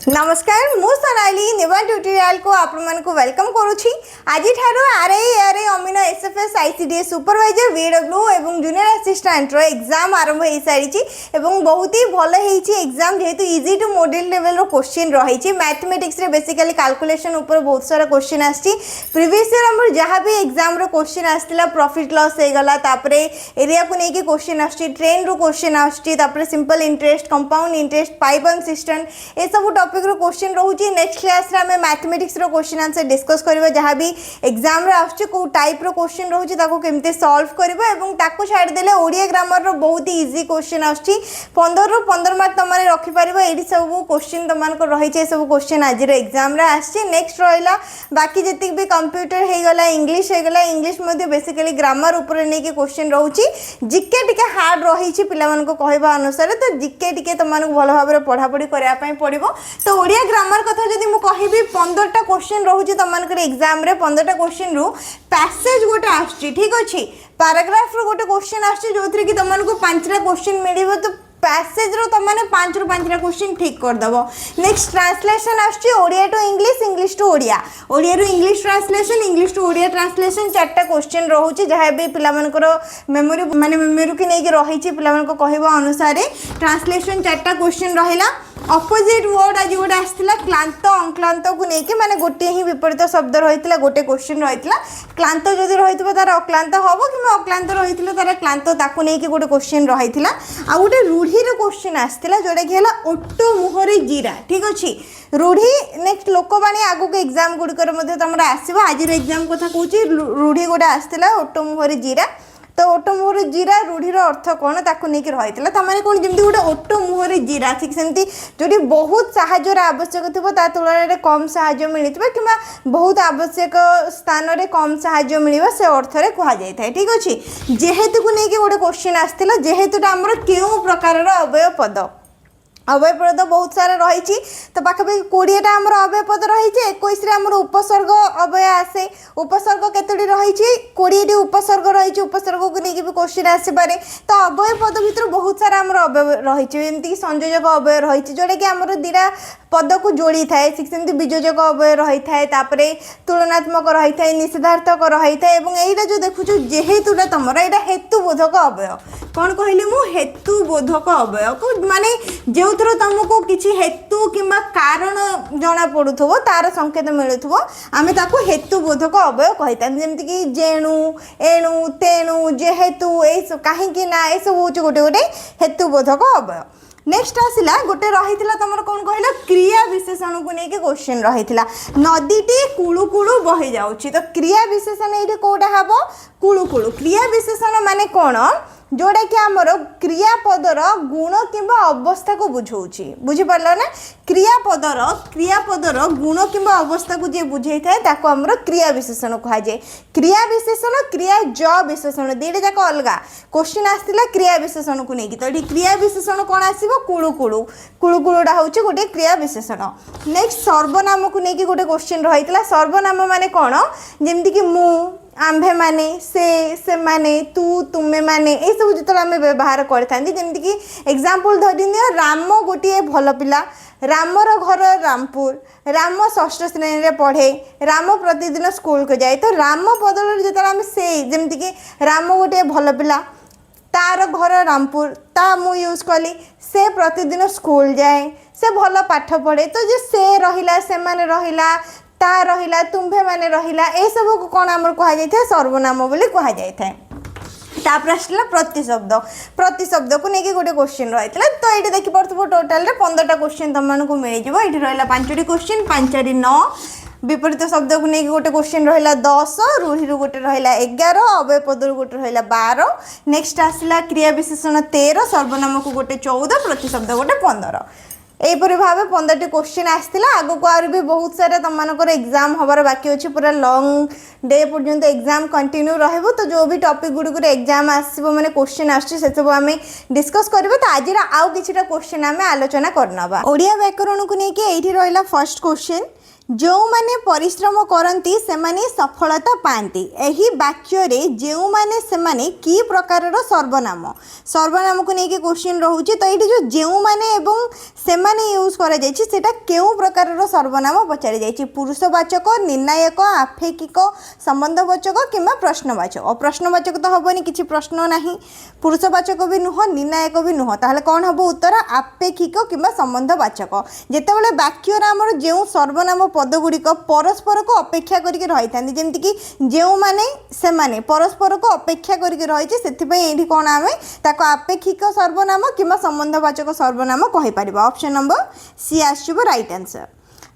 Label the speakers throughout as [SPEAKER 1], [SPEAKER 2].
[SPEAKER 1] नमस्कार मु सोनाली निवा ट्यूटोरियल को आपण मन को वेलकम करूछी। आज ठारो आरआई अमीन एसएफएस ICDS सुपरवाइजर VAW एवं जूनियर असिस्टेंट रो एग्जाम आरंभ हो सारी एवं बहुत ही भल होईची एग्जाम जेहेतु इजी टू मॉडल लेवल रो क्वेश्चन रही मैथमेटिक्स रे बेसिकली कैलकुलेशन ऊपर बहुत सारा क्वेश्चन आछि। प्रीवियस ईयर हमर जहां भी एग्जाम रो क्वेश्चन आस्तिला प्रॉफिट लॉस हे गला तापरे एरिया को नेकी क्वेश्चन आछि ट्रेन रो क्वेश्चन आछि तापरे simple interest compound interest pipe and system ए सब टॉपिक रो क्वेश्चन रहउची। नेक्स्ट क्लास रे हमें मैथमेटिक्स रो क्वेश्चन आंसर डिस्कस करबा जहां भी एग्जाम रे आछि को टाइप रो क्वेश्चन रहउची ताको केमते सॉल्व करबा एवं ताको छाड़ देले ओडिया ग्रामर रो बहुत ही इजी क्वेश्चन आछि 15 रो 15 मार्क तमाने रखि परिबा एडी सब क्वेश्चन तमान को रही छे सब क्वेश्चन आज रे एग्जाम रे आछि। नेक्स्ट रहला बाकी जति भी कंप्यूटर हे गला इंग्लिश मध्ये बेसिकली ग्रामर ऊपर नै के क्वेश्चन रहउची जिके टिके हार्ड रही छी पिला मन को कहबा अनुसार तो जिके टिके तमान को भलो भाबरे पढा पढी करिया पई पड़िबो। तो ओडिया ग्रामर कथा जदि मु कहिबी 15टा क्वेश्चन रहउची तमान के एग्जाम रे 15टा क्वेश्चन रु पैसेज गोटे आछि ठीक अछि पैराग्राफ रो गोटे क्वेश्चन आछि जोथरे कि तमान को 5टा क्वेश्चन मिलिबो तो पैसेज रो तमाने 5 रु 5टा क्वेश्चन ठीक कर दबो। नेक्स्ट ट्रांसलेशन आछि Odia to English to Odia to English translation English to Odia translation 4टा क्वेश्चन रहउची जहा बे पिला मन को मेमोरी माने मेमोरी के नै के रही छी पिला मन को कहबो अनुसार ट्रांसलेशन 4टा क्वेश्चन रहिला। अपोजिट वर्ड आज गोटे आसला क्लांत अक्लांत को लेकिन माने गोटे ही विपरीत शब्द रही गोटे क्वेश्चन रही क्लांत जदि रही तार अक्लांत हम कि अक्लांत रही तार क्लांत ताकू नहीं गोटे क्वेश्चन रही आ गोटे रूढ़ी क्वेश्चन आसला जोटा कि ओटो मुहरे जीरा ठीक अच्छे रूढ़ी। नेक्स्ट लोकवाणी आगु के एग्जाम गुड़िकर तुम आसो आज एग्जाम कथा कहूँ रूढ़ी गोटे आसला ओटो मुहरे जीरा तो ओटो मुहरे जीरा रूढ़ीर अर्थ कौन ताकू नहीं रही है कौन जमी गोटे ओटो मुहरे जीरा ठीक सेमती जो बहुत साहाय्यर आवश्यक थी तुलन में कम साहाय्य मिलता कि बहुत आवश्यक स्थान में कम साहाय्य मिलवा से अर्थ में कहुए ठीक अच्छे। जेहेतु को लेकिन गोटे क्वेश्चन आसला जेहेतुटा आमर क्यों प्रकार अवयव पद अवय पद बहुत सारा रही तो पाखापाखि 20टा आम अवय पद रही 21 आम उपसर्ग अवय आसे उपसर्ग केतोटी रही 20टी उपसर्ग रही उपसर्ग को लेकिन भी क्वेश्चन आसपे तो अवय पद भर बहुत सारा आम अवय रही जमीक संयोजक अवय रही जोटा कि आम दीटा पद को जोड़ी थाए सेमती वियोजक अवय रही थाए तुलनात्मक रही थाए निषेधार्थक रही थाए यहीटा जो देखु जेहेतुटा तुम यहाँ हेतुबोधक अवय कौन कहली मु हेतुबोधक अवय को माने जो थर तुमको किसी हेतु किंबा कारण जना पड़ुथबो तार संकेत मिलुथबो आमे ताको हेतुबोधक अवय कहिता जेमति कि जेणु एणु तेणु जेहेतु ए काहेकि ना ए सब होचे गोटे गोटे हेतुबोधक अवय। नेक्स्ट आसला गोटे रही तुम कौन कहला क्रिया विशेषण को लेकिन क्वेश्चन रही नदीटी कुलु कुलु बही जाउछि तो क्रिया विशेषण ये कौटा हम कुलु कुलु क्रिया विशेषण माने कौन जोड़ा कि आमर क्रियापदर गुण किंबा अवस्था को बुझाऊँच बुझीपार ना क्रियापदर गुण किंबा अवस्था को जी बुझे थाए आमर क्रिया विशेषण कहुए। क्रिया विशेषण क्रिया ज विशेषण दीटा जाक अलग क्वेश्चन आसला क्रिया विशेषण को लेकिन तो ये क्रिया विशेषण कौन आसो कुलु कुलु कुलु कुलुटा हूँ गोटे क्रिया विशेषण। नेक्स्ट सर्वनाम को लेकिन गोटे क्वेश्चन रही सर्वनाम माने कौन जमती कि मु आंभे माने से माने तू तुम्हें माने ये सब जो आम व्यवहार करमती कि एग्जाम्पल धरी नि राम गोटे भल पिला रामर घर रामपुर राम षष्ठ श्रेणी में पढ़े राम प्रतिदिन स्कूल को जाए तो राम बदल जो आम से जमती कि राम गोटे भल पिला तार घर रामपुर ता मु यूज कली से प्रतिदिन स्कूल जाए से भल पाठ पढ़े तो जो से रहिला से माने रहिला ता रहिला तुम्भे माने रहिला ए सब को कौन आमर कहुए सर्वनाम बोली कहुए। तापर आसला प्रतिशब्द को लेकिन गोटे क्वेश्चन रही तो ये देखिपे टोटाल 15टा क्वेश्चन तुमको मिल जाए ये रहा 5टी क्वेश्चन 5 × 9 विपरीत शब्द को लेकिन गोटे क्वेश्चन रहा 10 रूढ़ी गोटे रहा 11 अवय पद गोटे रहा 12 नेक्स्ट आसला क्रिया विशेषण 13 सर्वनाम को गोटे 14 प्रतिशब्द गोटे 15 यहीपरी भाव 15टी क्वेश्चन आसला आगो को आर भी बहुत सारा तुम एग्जाम हबार बाकी अच्छे पूरा लॉन्ग डे पर्यंत एग्जाम कंटिन्यू रहिबो तो जो भी टॉपिक गुडी एग्जाम आसबो माने क्वेश्चन आछे से सब आमे डिस्कस करबे तो आज आउ किछटा क्वेश्चन आमे आलोचना करनबा। ओडिया व्याकरण को लेके एठी रहला फर्स्ट क्वेश्चन जो माने परिश्रम करती से माने सफलता पाती एही वाक्य रे जो माने से माने की प्रकार सर्वनाम को लेकिन क्वेश्चन रोचे तो ये जो माने एवं से माने यूज करा जायछि सेटा केउ प्रकार सर्वनाम पचारि जायछि पुरुषवाचक निर्णायक आपेक्षिक संबंधवाचक किंबा प्रश्नवाचक प्रश्नवाचक तो हबनी किछि प्रश्न नाही पुरुषवाचक भी नुह निर्णायक भी नुह ताहले कोन हबो उत्तर आपेक्षिक किंबा संबंधवाचक जेतेबेले वाक्य रे हमर जो सर्वनाम पदगुड़िक परस्पर को अपेक्षा करके रही था जमती कि जो माने से माने परस्पर को अपेक्षा करके रही से कौन आम ताको आपेक्षिक सर्वनाम किंबा संबंधवाचक सर्वनाम कहीपर ऑप्शन नंबर सी आसब राइट आंसर।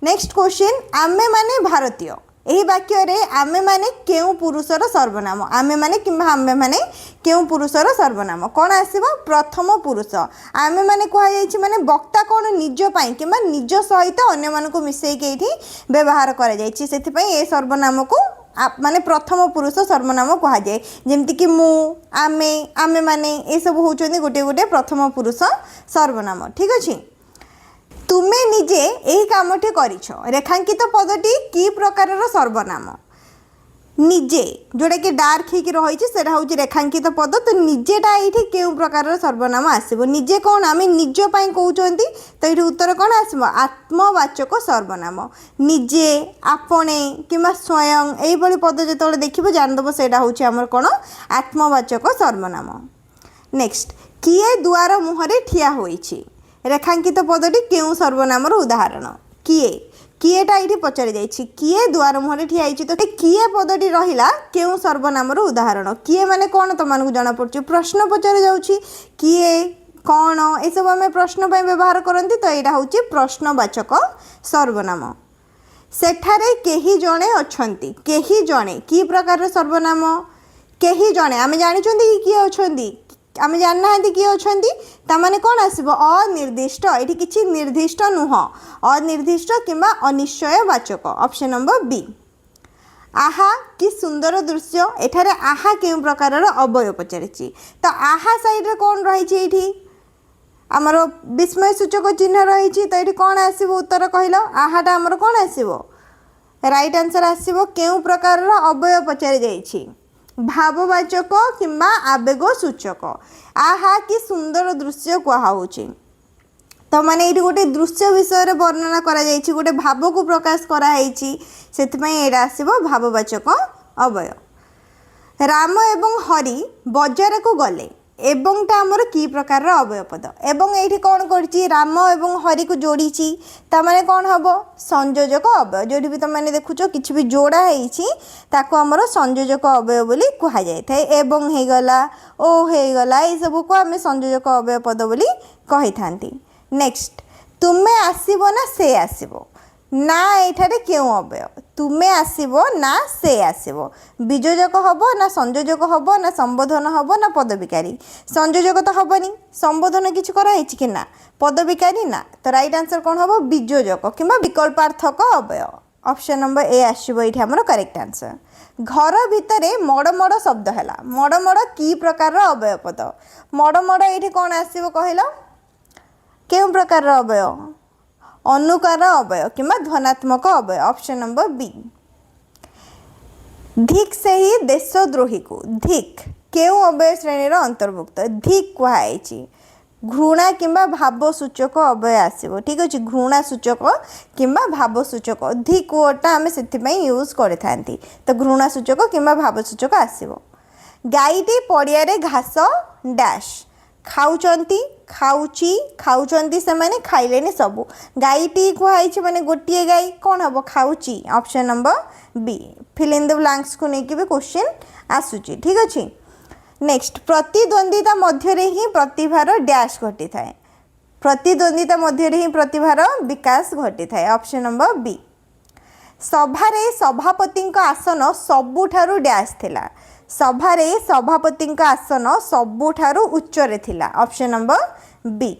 [SPEAKER 1] नेक्स्ट क्वेश्चन आमे माने भारतीय यही वाक्य रे आमे माने केउ पुरुषर सर्वनाम आमे माने किंबा आमे माने केउ पुरुषर सर्वनाम कौन आसीबो प्रथम पुरुष आमे माने कहा जायछि माने वक्ता कौन निज पाई किंबा निज सहित अन्य मान को मिसई के एठी व्यवहार करा जायछि सेति पई ए सर्वनाम को माने प्रथम पुरुष सर्वनाम कहा जाए जेमति कि मु आमे आमे माने ए सब होचोनी गोटे गोटे प्रथम पुरुष सर्वनाम ठीक अछि। तुम्हें निजे यही कामटी करिछ रेखांकित पदटी की प्रकार सर्वनाम निजे जोटा कि डार्क होकर रही सेटा हूँ रेखांकित पद तो निजेटा ये क्यों प्रकार सर्वनाम आसब निजे कौन आम निज कहते तो ये उत्तर कौन आसब आत्मवाचक सर्वनाम निजे आपणे किंबा स्वयं यही पद जो देखो जानदेव से हूँ कौन आत्मवाचक सर्वनाम। नेक्स्ट किए दुआर मुहरे ठिया होइछि रेखांकित पदटी क्यों सर्वनाम उदाहरण किए किएटा ये पचारि जाइछि किए दुआर मुहरे ठिया होइछि तो किए पदटी रहिला क्यों सर्वनाम उदाहरण किए माने कौन तुमको जना पड़छ प्रश्न पचारि जाउछि किए कौन ये सब आम प्रश्न पर व्यवहार करती तो यहाँ हूँ प्रश्नवाचक सर्वनाम। सेठारे केही जणे अछंती केही जणे की प्रकार सर्वनाम केही जणे आम जानी किए अछंती आम जानना किए अछंती तामाने कौन आसब अनिर्दिष्ट ये किसी निर्दिष्ट नुह अनिर्दिष्ट किंबा अनिश्चयवाचक ऑप्शन नंबर बी। आहा कि सुंदर दृश्य एठारे आहा केउ प्रकार अवय पचारि तो आहा साइड रे कौन रही आमर विस्मय सूचक चिन्ह रही तो ये कौन आसब उत्तर कहल आहाटा आमर कौन आसब राइट आंसर आसब केउ प्रकार अवय पचारि जाइछि भाववाचक किंबा आवेग सूचक आहा कि सुंदर दृश्य कहुच्छे तो माने ये गोटे दृश्य विषय वर्णना करा जाइछि गोटे भाव को प्रकाश कराई से आसब भाववाचक अवय। राम एवं हरि बजार को गले एवंटा आमर की प्रकार अवय पद एवं ये कौन कर राम एवं हरि को जोड़ी ताने कौन हम संयोजक अवय जो भी तुमने देखुच कि भी जोड़ा होता आमर संयोजक अवय बोली कह जाए एवं हो गला ओ हो गला ये सब को आम संयोजक अवय पद बोली कही था। नेक्स्ट तुम्हें आसब ना से आसब ना एठारे क्यों अवय तुम्हें आसब ना से आसब वियोजक हम ना संयोजक हम ना संबोधन हम ना पदविकारी संयोजक तो हेनी संबोधन किसी कराई कि ना पदविकारी ना तो राइट आंसर कौन हम वियोजक किंबा विकल्पार्थक अवय ऑप्शन नंबर ए आसब ये आमर करेक्ट आंसर। घर भितर मड़ शब्द है मड़ की प्रकार अवय पद मड़ ये कौन आसब कहल क्यों प्रकार अवय अनुकार अवय किंबा ध्वनात्मक अवय ऑप्शन नंबर बी। धिक से ही देशद्रोही को धिक केउ अवय श्रेणी अंतर्भुक्त धिक कहुई घृणा किंबा भाव सूचक अवय आसब ठीक अच्छे घृणा सूचक किंबा भाव सूचक धिक वर्डटा आम से यूज करते तो घृणा सूचक किंबा भाव सूचक आसब। गाईटी पड़िया घास डैश खाऊचंती खाऊची खाऊचंती से माने खाइलेनी सबू गाईटी कहुई माने गोटे गाई कौन हम खाऊची option number B. Fill in the blanks को लेकिन भी क्वेश्चन आसूची ठीक अच्छे। नेक्स्ट प्रतिद्वंदिता मध्य ही प्रतिभार डैश घटी थाए प्रतिद्वंदिता मध्य ही प्रतिभार विकास घटी थाए ऑप्शन नंबर बी। सभारे सभापति आसन सबुठारु डैश थिला सभारे सभापति आसन सबुठारु उच्चरे थिला ऑप्शन नंबर बी।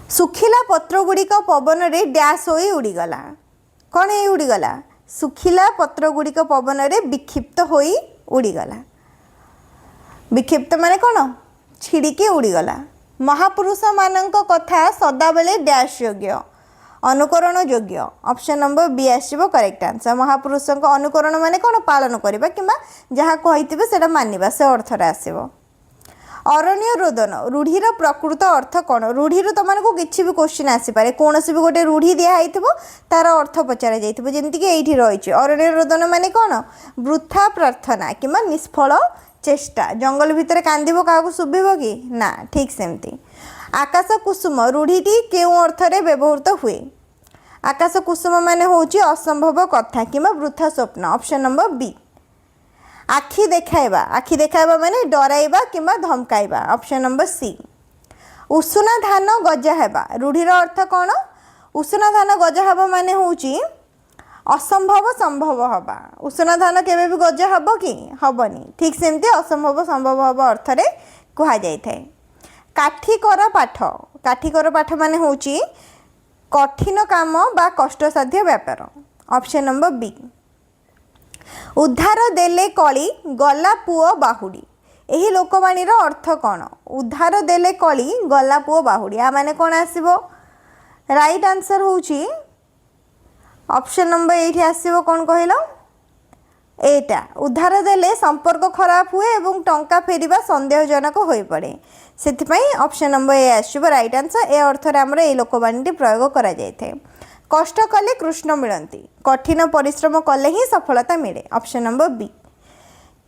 [SPEAKER 1] सुखिला पत्र गुड़िक पवन रे डैश होई उड़ीगला कौन है उड़ीगला सुखिला पत्र गुड़िक पवन रे विक्षिप्त होई उड़ीगला विक्षिप्त माने कौन छिड़िकी उड़ीगला। महापुरुष मानक कथा सदाबेले डैश योग्य अनुकरण योग्य ऑप्शन नंबर बी आसो करेक्ट आंसर महापुरुषों अनुकरण माने कौन पालन करबा किंबा जहाँ कहिथिबे सेटा मानिबा से अर्थ रे आसीबो अरण्य रोदन रूढ़ीर प्रकृत अर्थ कौन रूढ़ी तुमको किसी भी क्वेश्चन आसीपे कौन भी गोटे रूढ़ी दिखाई तार अर्थ पचार जमीक ये रही अरण्य रोदन माने कौन वृथा प्रार्थना कि निष्फल चेष्टा जंगल भितर कांदिबो क्या शुभिब कि ना ठीक सेमती आकाश कुसुम रूढ़ीटी क्यों अर्थ रे व्यवहृत हुए आकाश कुसुम माने होची असंभव कथा कि वृथा स्वप्न ऑप्शन नंबर बी आखि देखाइबा माने डराइबा कि धमकाइबा ऑप्शन नंबर सी उषुना धान गजा हेबा रूढ़ीर अर्थ कौन उषुना धान गजा हेबा माने होची असंभव संभव हवा उषुना धान केबे भी गजा हबो कि हबनी ठीक सेमती असंभव संभव हवा अर्थ रे कहा जाय थाए काठीकर पाठ माने होची कठिन काम बा कष्टसाध्य व्यापार ऑप्शन नंबर बी उद्धार देले कली गला पुओ बाहुड़ी यही लोकवाणीर अर्थ कौन उद्धार देले कली गला पुओ बाहुड़ी आ माने कौन आसीबो राइट आंसर होची ऑप्शन नंबर एठी आसीबो कौन कहलो एटा उद्धार देले संपर्क खराब हुए एवं टंका फेरिबा संदेहजनक होई पड़े सेथिपई ऑप्शन नंबर ए आसीबो राइट आंसर ए अर्थ रे हमरे ए लोकवाणी प्रयोग करा जाय थे कष्ट कले कृष्ण मिलती कठिन परिश्रम कले ही सफलता मिले ऑप्शन नंबर बी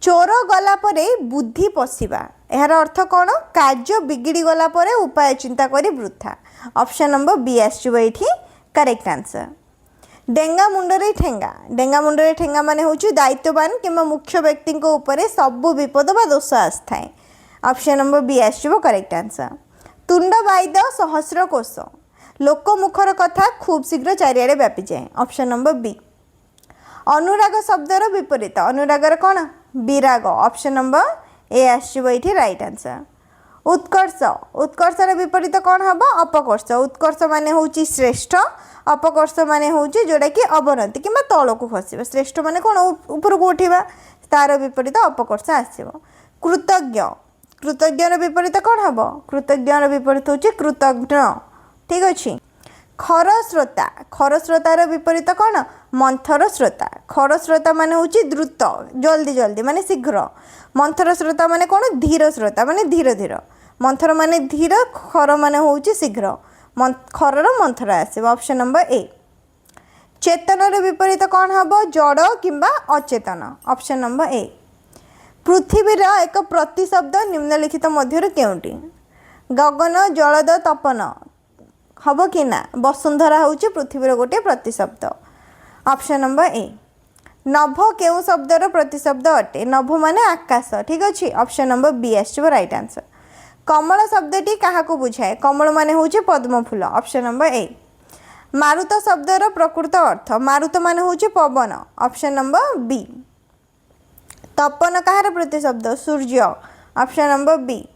[SPEAKER 1] चोर गला परे बुद्धि पशिबा यार अर्थ कौन कार्य बिगिड़ी गला परे उपाय चिंता करी वृथा ऑप्शन नंबर बी आसो ये करेक्ट आंसर डेंगा मुंडरे ठेंगा माने होची दायित्ववान किंबा मुख्य व्यक्ति उपरे सबु विपद बा दोष आस्थाए ऑप्शन नंबर बी आसो करेक्ट आंसर तुंड वाइद सहस्र कोश लोकमुखर कथा खूब शीघ्र चारिआडे व्यापी जाए ऑप्शन नंबर बी अनुराग शब्दर विपरीत अनुरागर कौन विराग ऑप्शन नंबर ए आसो ये राइट आंसर उत्कर्षर विपरीत कौन हम अपकर्ष उत्कर्ष माने होची श्रेष्ठ अपकर्ष माने होची जोड़ा कि अवनति कि तल को खसब श्रेष्ठ माने कौन ऊपर को उठा तार विपरीत अपकर्ष आसब कृतज्ञर विपरीत कौन हम कृतज्ञर विपरीत होची कृतज्ञ ठीक अच्छे खर श्रोतार विपरीत कौन मंथर श्रोता माने होची द्रुत जल्दी माने शीघ्र मंथर श्रोता माने कौन धीर श्रोता माने धीर मंथर माने धीर खर माने होची शीघ्र खरर मंथर आसब ऑप्शन नंबर ए चेतनर विपरीत कौन हम जड़ किंबा अचेतन ऑप्शन नंबर ए पृथ्वीर एक प्रतिशब्द निम्नलिखित मध्य केउंटी गगन जलद तपन हम कि ना वसुंधरा हूँ पृथ्वीर गोटे प्रतिशब्द ऑप्शन नंबर ए नभ केउ शब्दर प्रतिशब्द अटे नभ माने आकाश ठीक अच्छे ऑप्शन नंबर बी आसो राइट आंसर कमल शब्दटी क्या बुझाए कमल माने हूँ पद्म फूल ऑप्शन नंबर ए मारुत शब्दर प्रकृत अर्थ मारुत माने हूँ पवन ऑप्शन नंबर बी तपन कହାର प्रतिशब्द सूर्य ऑप्शन नंबर बी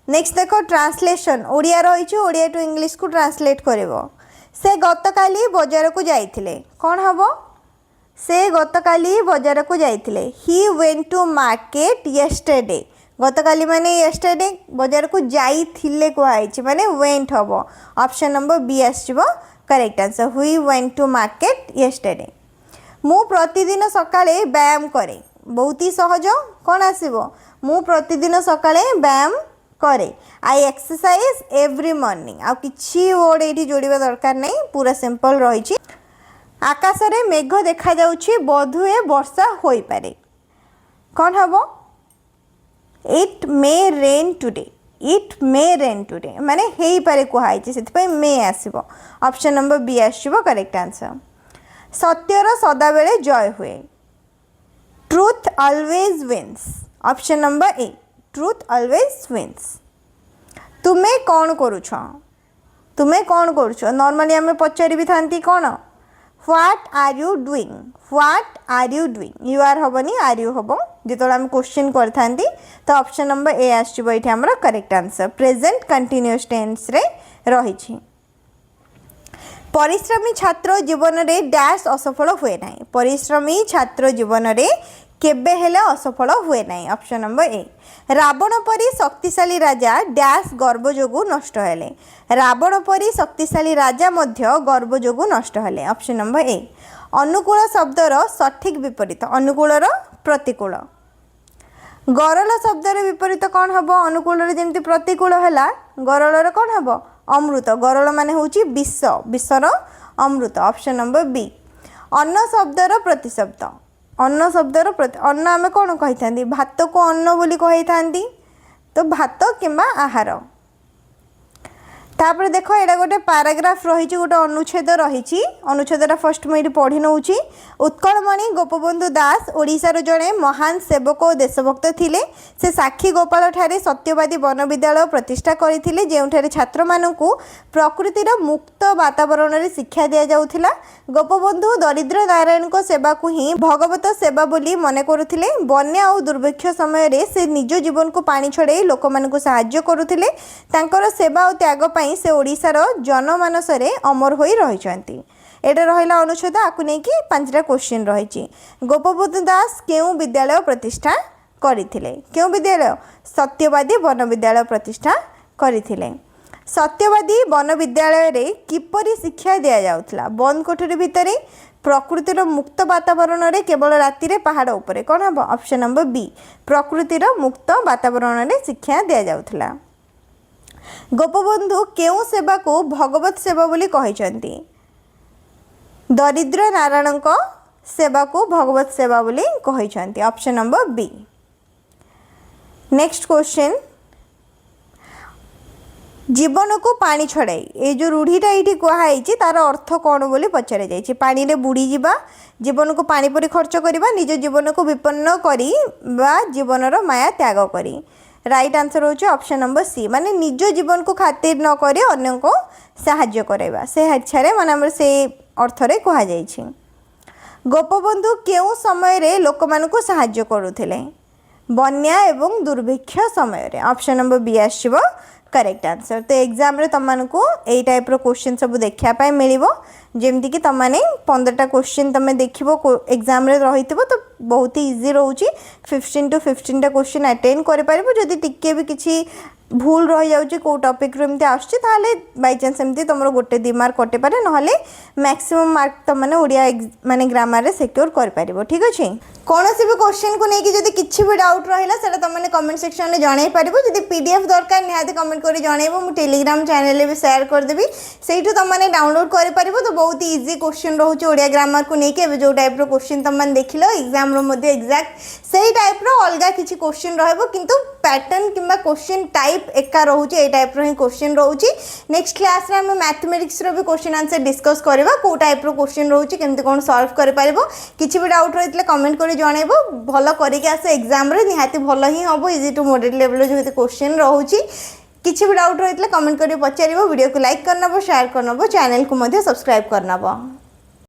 [SPEAKER 1] नेक्स्ट देखो ट्रांसलेशन ओडिया रही ओडिया टू इंग्लिश को ट्रांसलेट करिवो से गतकाली बाजार को जाइथिले कौन हम से गतकाली बाजार को जाइथिले he went to market yesterday गतकाली माने येस्टरडे बाजार को जाइथिले कहै माने वेंट हम ऑप्शन नंबर बी आसो correct answer he went to market yesterday मु प्रतिदिन सकाळे व्यायाम करे बहुत ही सहज कौन आसब मु प्रतिदिन सकाळे व्यायाम करे आई एक्सरसाइज एवरी मॉर्निंग आ किछि वर्ड ये जोड़वा दरकार नहीं पूरा सिंपल रही आकाश रे मेघ देखा जाउछि बोधुए वर्षा होई पारे कौन हम इट मे रेन टुडे माने हेई पारे कहै से मे आसब ऑप्शन नंबर बी आसब करेक्ट आंसर सत्यर सदा बेले जय हुए truth always wins option number A truth always wins तुम्हें कौन करुछ नॉर्मली आम पचारि भी थांती कौन what are you doing you are हेनी आर यू हम जो आम क्वेश्चन करथांती तो ऑप्शन नंबर ए आसो ये आमर correct answer present continuous tense रे रही परिश्रमी छात्र जीवन रे डैश असफल हुए ना परिश्रमी छात्र जीवन रे केबे हेले असफल हुए नहीं। ऑप्शन नंबर ए। रावण परी शक्तिशाली राजा डैश गर्व जोगु नष्ट हेले। रावण परी शक्तिशाली राजा मध्य गर्व जोगु नष्ट हेले। ऑप्शन नंबर ए। अनुकूल शब्दर सठिक विपरीत अनुकूलर प्रतिकूल। गरल शब्दर विपरीत कौन हम? अनुकूल जमी प्रतिकूल है गरलर कौन हम? अमृत। गरल माने होची विष, विषर अमृत। Option number B. अन्न शब्दर प्रतिशब्द अन्न शब्दर प्रति अन्न आम कौन कही था? भात को अन्न बोली कही था तो भात किंबा आहार। तापर देख एटा गोटे पैराग्राफ रही गोटे अनुच्छेद रही अनुच्छेद फर्स्ट मुझे पढ़ी नौ। उत्कलमणि गोपबंधु दास ओडिशार जड़े महान सेवक और देशभक्त थिले। से साक्षी गोपाल ठारे सत्यवादी वन विद्यालय प्रतिष्ठा करथिले जेउठारे छात्र मानकु प्रकृतिर मुक्त वातावरण रे शिक्षा दिया जाउथिला। गोपबंधु दरिद्र नारायण को सेवा को ही भगवत सेवा बोली मने करुथिले। बन्या और दुर्भिक्ष समय रे से निज जीवन को पानी छड़े लोक मानकु सहाय्य करुथिले। तांकर सेवा और त्याग पई से ओडिशार जनमानस रे अमर होई रहिचंती। एटा रहिला अनुच्छेद। आकु नै कि 5टा क्वेश्चन रहिछि। गोपबंधु दास केउ विद्यालय प्रतिष्ठा करिथिले? केउ विद्यालय? सत्यवादी वन विद्यालय प्रतिष्ठा करिथिले। सत्यवादी वन विद्यालय रे किपरि शिक्षा दिया जाउथला? बंद कोठरी भितरे, प्रकृतिर मुक्त वातावरण रे केवल राति रे पहाड़ उपरे। कोन हबो? Option number B. प्रकृतिर मुक्त वातावरण रे शिक्षा दिया जाउथला। गोपबंधु केउ सेवा को भगवत सेवा बोली कहिसंती? दरिद्र नारायण को सेवा को भगवत सेवा बोली कहिसंती। Option number B. Next question. जीवन को पानी छड़ाई ये जो रूढ़ीटा ये कहुई तार अर्थ कौन बोली पचार जाइए? पानी रे बुड़ी जीवा, जीवन को पानी परी खर्च करवा, निज जीवन को विपन्न करी बा जीवनर माया त्याग करी। राइट आंसर होचे ऑप्शन नंबर सी। माने निज जीवन को खातिर न करी अन्य को साहाय्य करवा से इच्छा माने से अर्थ रे कहा जाइछि। गोपबंधु केउ समय रे लोक मानकु साहाय्य करुथिले? बन्या एवं दुर्भिक्ष समय रे। ऑप्शन नंबर बी आसीबो करेक्ट आंसर। तो एग्जाम रे तम मानकु एई टाइप रो क्वेश्चन सब देखिया पाए मिलिबो। जेमति कि तम माने 15टा क्वेश्चन तमे देखिबो एग्जाम रे रहितबो तो बहुत ही इजी रहउची। 15 to 15टा क्वेश्चन अटेंड करि पारिबो। जदि टिके भी किछि भूल रही जाउची को टॉपिक रो एमती आछी ताले बाय चांस एमती तमरो गोटे 2 मार्क कटे पारे, नहले मैक्सिमम मार्क त माने ओडिया माने ग्रामर रे सिक्योर कर पारिबो। ठीक अछि। कोनोसी भी क्वेश्चन को नेकी जदि किछि भी डाउट रहिला सेटा त माने कमेंट सेक्शन रे जणाई पारिबो। जदि पीडीएफ दरकार निहाती कमेंट करी जणाइबो। मु टेलीग्राम चैनल रे भी शेयर कर देबी, सेइठु त माने डाउनलोड करि पारिबो। तो बहुत ही इजी क्वेश्चन रहउची ओडिया ग्रामर को नेकी। एबे जो टाइप रो क्वेश्चन त माने देखिलो एग्जाम रो मध्ये एग्जैक्ट सेही टाइप रो अलगा किछि क्वेश्चन रहबो, किंतु पैटर्न किंबा क्वेश्चन टाइप एका रहउची ए टाइप रो ही क्वेश्चन रहउची। नेक्स्ट क्लास रे हम मैथमेटिक्स रो भी क्वेश्चन आंसर डिस्कस करबा। को टाइप रो क्वेश्चन रहउची केमते कोन सॉल्व करि पारिबो। किछि भी डाउट रहितले कमेंट करि जणाइबो। भलो करिके आसे एग्जाम रे निहाती भलो ही हबो। इजी टू मॉडरेट लेवल जो क्वेश्चन रहउची। किछि भी डाउट रहितले कमेंट करि पचारिबो। वीडियो को लाइक करनबो, शेयर करनबो, चैनल को मध्ये सब्सक्राइब करनबो।